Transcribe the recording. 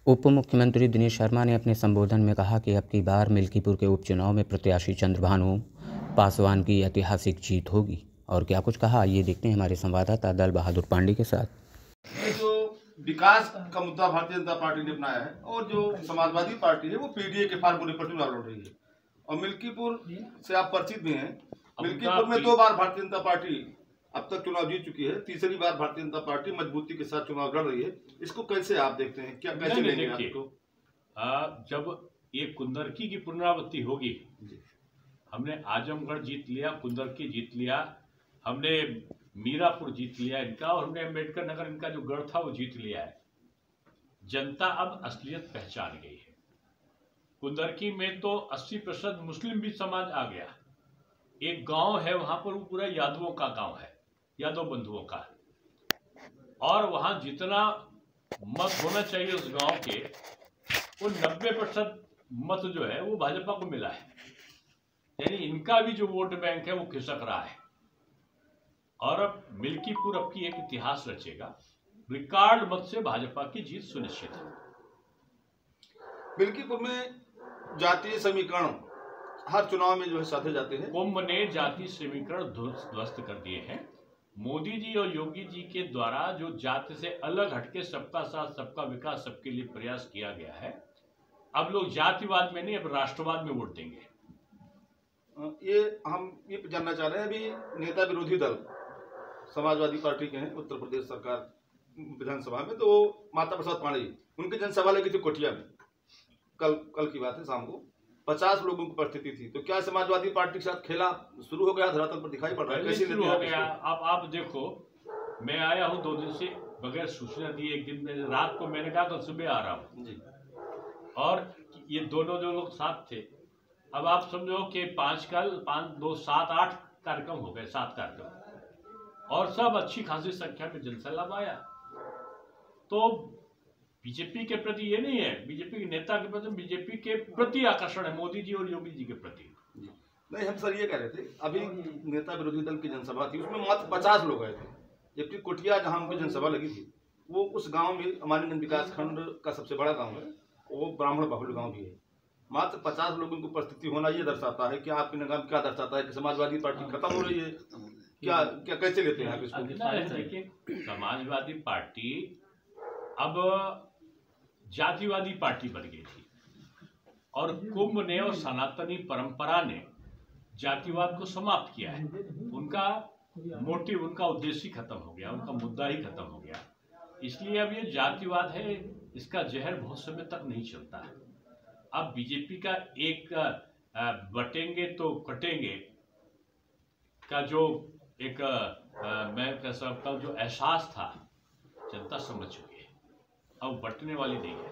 उप मुख्यमंत्री दिनेश शर्मा ने अपने संबोधन में कहा कि अब की बार मिल्कीपुर के उपचुनाव में प्रत्याशी चंद्रभानु पासवान की ऐतिहासिक जीत होगी। और क्या कुछ कहा, आइए देखते हैं हमारे संवाददाता दल बहादुर पांडे के साथ। ये जो विकास का मुद्दा भारतीय जनता पार्टी ने अपनाया है और जो समाजवादी पार्टी है वो पीडीए के फार्मूले पर चुनाव लड़ रही है। और मिल्कीपुर से आप परिचित भी हैं। मिल्कीपुर में 2 बार भारतीय जनता पार्टी अब तक चुनाव जीत चुकी है। तीसरी बार भारतीय जनता पार्टी मजबूती के साथ चुनाव लड़ रही है। इसको कैसे आप देखते हैं, क्या कैसे लेंगे आपको? जब ये कुंदरकी की पुनरावृत्ति होगी, हमने आजमगढ़ जीत लिया, कुंदरकी जीत लिया, हमने मीरापुर जीत लिया इनका, और हमने अम्बेडकर नगर इनका जो गढ़ था वो जीत लिया है। जनता अब असलियत पहचान गई है। कुंदरकी में तो 80% मुस्लिम भी समाज आ गया। एक गांव है वहां पर, वो पूरा यादवों का गांव है, यादव बंधुओं का, और वहां जितना मत होना चाहिए उस गांव के, वो 90% मत जो है वो भाजपा को मिला है। यानी इनका भी जो वोट बैंक है वो खिसक रहा है। और अब मिल्कीपुर अब की एक इतिहास रचेगा। रिकॉर्ड मत से भाजपा की जीत सुनिश्चित है। मिल्कीपुर में जातीय समीकरण हर चुनाव में जो है साधे जाते हैं। कुंभ ने जाति समीकरण ध्वस्त कर दिए हैं। मोदी जी और योगी जी के द्वारा जो जाति से अलग हटके सबका साथ सबका विकास सबके लिए प्रयास किया गया है, अब लोग जातिवाद में नहीं, अब राष्ट्रवाद में वोट देंगे। ये हम ये जानना चाह रहे हैं, अभी नेता विरोधी दल समाजवादी पार्टी के हैं उत्तर प्रदेश सरकार विधानसभा में, तो माता प्रसाद पांडे उनकी जनसभा लगी थी कोटिया में। कल की बात है, शाम को 50 लोगों की उपस्थिति थी। तो क्या समाजवादी पार्टी के साथ खेला शुरू हो गया, धरातल पर दिखाई पड़ रहा है? कैसे शुरू हो गया? अब आप देखो, मैं आया हूँ 2 दिन से बगैर सूचना दिए। एक दिन में रात को मैंने कहा कल सुबह आ रहा हूँ, और ये दोनों जो लोग साथ थे, अब आप समझो कि 5 2 7 8 कार्यक्रम हो गए, 7 कार्यक्रम, और सब अच्छी खासी संख्या में जनसैलाब आया। तो बीजेपी के प्रति ये नहीं है, बीजेपी के नेता के प्रति, बीजेपी के प्रति आकर्षण है, मोदी जी और योगी जी के प्रति। नहीं, हम सर ये कह रहे थे, अभी नेता विरोधी दल की जनसभा थी, उसमें मात्र 50 लोग आए थे, जबकि कोटिया जहां उनकी जनसभा लगी थी वो उस गांव में अमानीगंज विकास खंड का सबसे बड़ा गांव है, वो ब्राह्मण बहुल गांव भी है। मात्र 50 लोगों की उपस्थिति होना ये दर्शाता है कि आपकी निगाह क्या दर्शाता है कि समाजवादी पार्टी खत्म हो रही है? क्या क्या कैसे लेते हैं आप इसको? देखिए, समाजवादी पार्टी अब जातिवादी पार्टी बन गई थी, और कुंभ ने और सनातनी परंपरा ने जातिवाद को समाप्त किया है। उनका मोटिव, उनका उद्देश्य खत्म हो गया, उनका मुद्दा ही खत्म हो गया। इसलिए अब ये जातिवाद है, इसका जहर बहुत समय तक नहीं चलता है। अब बीजेपी का एक बटेंगे तो कटेंगे का जो एक मैं कह सकता हूं जो एहसास था, जनता समझ चुकी है, अब बटने वाली नहीं है।